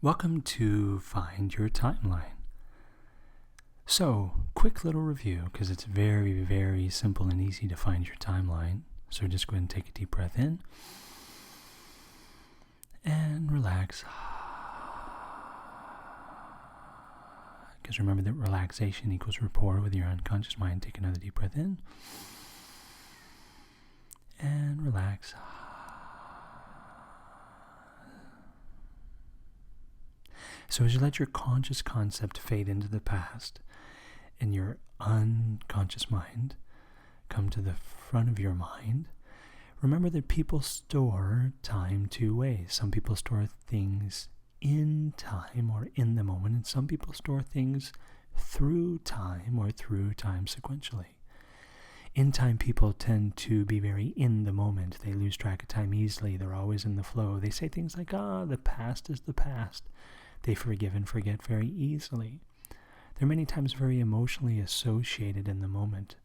Welcome to Find Your Timeline. So, quick little review, because it's very, very simple and easy to find your timeline. So just go ahead and take a deep breath in and relax. Because remember that relaxation equals rapport with your unconscious mind. Take another deep breath in and relax. So as you let your conscious concept fade into the past and your unconscious mind come to the front of your mind, remember that people store time two ways. Some people store things in time or in the moment, and some people store things through time or through time sequentially. In time, people tend to be very in the moment. They lose track of time easily. They're always in the flow. They say things like, the past is the past. They forgive and forget very easily. They're many times very emotionally associated in the moment,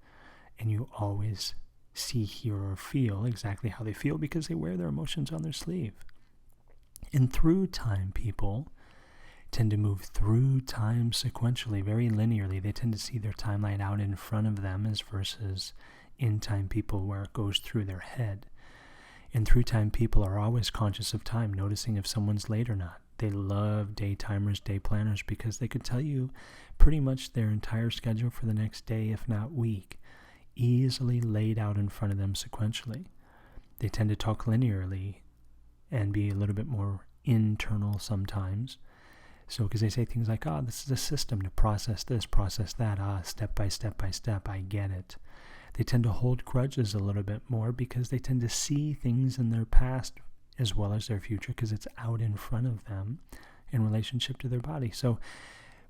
and you always see, hear, or feel exactly how they feel because they wear their emotions on their sleeve. And through time, people tend to move through time sequentially, very linearly. They tend to see their timeline out in front of them as versus in time people where it goes through their head. And through time, people are always conscious of time, noticing if someone's late or not. They love day timers, day planners, because they could tell you pretty much their entire schedule for the next day, if not week, easily laid out in front of them sequentially. They tend to talk linearly and be a little bit more internal sometimes. So, because they say things like, this is a system to process this, process that, step by step, I get it. They tend to hold grudges a little bit more because they tend to see things in their past as well as their future because it's out in front of them in relationship to their body. So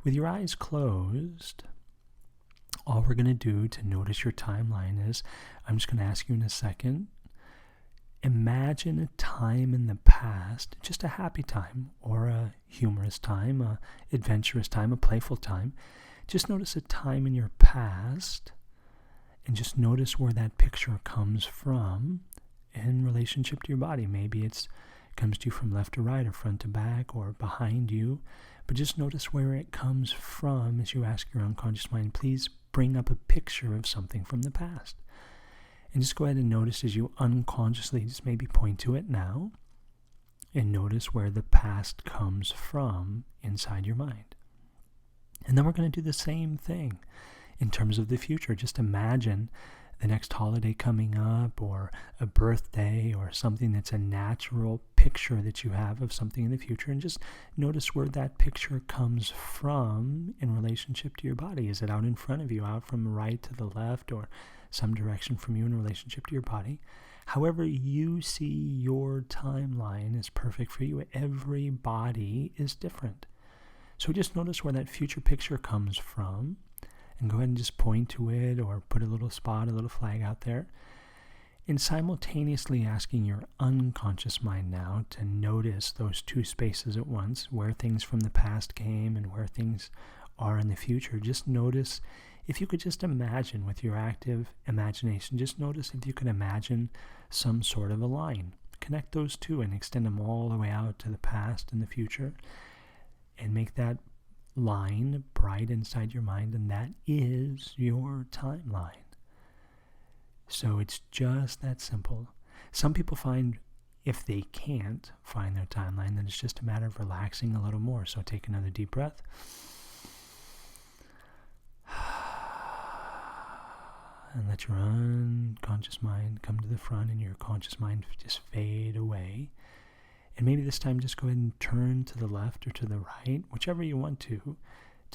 with your eyes closed, all we're going to do to notice your timeline is, I'm just going to ask you in a second, imagine a time in the past, just a happy time or a humorous time, a adventurous time, a playful time. Just notice a time in your past and just notice where that picture comes from in relationship to your body. Maybe it comes to you from left to right or front to back or behind you, but just notice where it comes from as you ask your unconscious mind, please bring up a picture of something from the past. And just go ahead and notice as you unconsciously just maybe point to it now and notice where the past comes from inside your mind. And then we're going to do the same thing in terms of the future. Just imagine the next holiday coming up or a birthday or something that's a natural picture that you have of something in the future, and just notice where that picture comes from in relationship to your body. Is it out in front of you, out from the right to the left, or some direction from you in relationship to your body? However you see your timeline is perfect for you. Every body is different. So just notice where that future picture comes from, and go ahead and just point to it or put a little spot, a little flag out there. And simultaneously asking your unconscious mind now to notice those two spaces at once, where things from the past came and where things are in the future. Just notice, if you could just imagine with your active imagination, just notice if you could imagine some sort of a line. Connect those two and extend them all the way out to the past and the future, and make that line bright inside your mind, and that is your timeline. So it's just that simple. Some people find if they can't find their timeline, then it's just a matter of relaxing a little more. So take another deep breath. And let your unconscious mind come to the front and your conscious mind just fade away. And maybe this time just go ahead and turn to the left or to the right, whichever you want to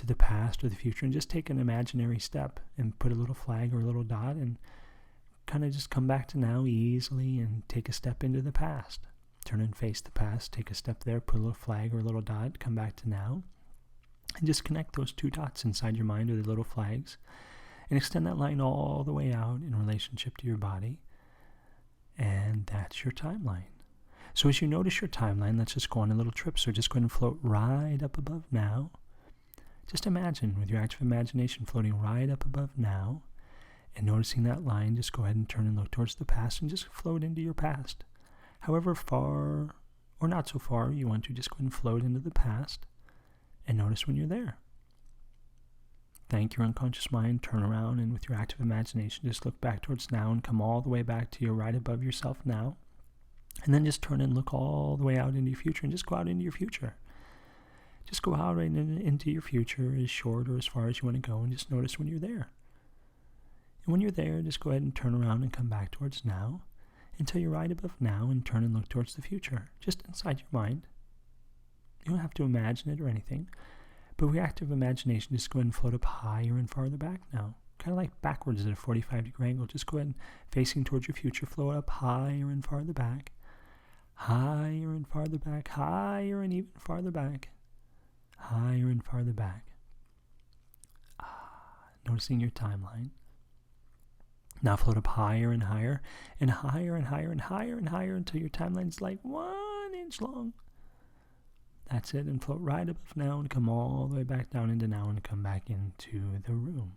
the past or the future, and just take an imaginary step and put a little flag or a little dot and kind of just come back to now easily and take a step into the past. Turn and face the past, take a step there, put a little flag or a little dot, come back to now, and just connect those two dots inside your mind or the little flags, and extend that line all the way out in relationship to your body. And that's your timeline. So as you notice your timeline, let's just go on a little trip. So just go ahead and float right up above now. Just imagine with your active imagination floating right up above now and noticing that line. Just go ahead and turn and look towards the past and just float into your past. However far or not so far, you want to just go ahead and float into the past and notice when you're there. Thank your unconscious mind, turn around, and with your active imagination, just look back towards now and come all the way back to your right above yourself now. And then just turn and look all the way out into your future and just go out into your future. Just go out right into your future as short or as far as you want to go and just notice when you're there. And when you're there, just go ahead and turn around and come back towards now until you're right above now and turn and look towards the future, just inside your mind. You don't have to imagine it or anything. But with active imagination, just go ahead and float up higher and farther back now. Kind of like backwards at a 45-degree angle. Just go ahead and facing towards your future, float up higher and farther back. Higher and farther back. Higher and even farther back. Higher and farther back. Noticing your timeline. Now float up higher and higher. And higher and higher and higher and higher until your timeline's like 1 inch long. That's it, and float right above now and come all the way back down into now and come back into the room.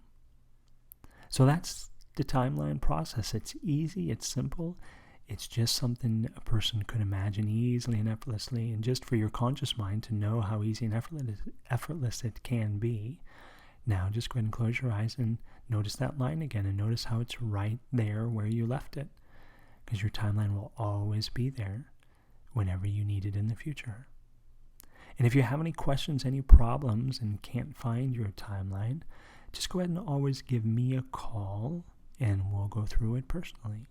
So that's the timeline process. It's easy, it's simple, it's just something a person could imagine easily and effortlessly, and just for your conscious mind to know how easy and effortless it can be. Now just go ahead and close your eyes and notice that line again, and notice how it's right there where you left it, because your timeline will always be there whenever you need it in the future. And if you have any questions, any problems, and can't find your timeline, just go ahead and always give me a call, and we'll go through it personally.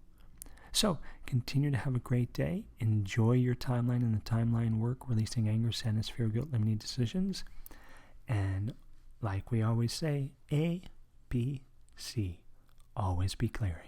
So, continue to have a great day. Enjoy your timeline and the timeline work, releasing anger, sadness, fear, guilt, limiting decisions. And like we always say, A, B, C. Always be clearing.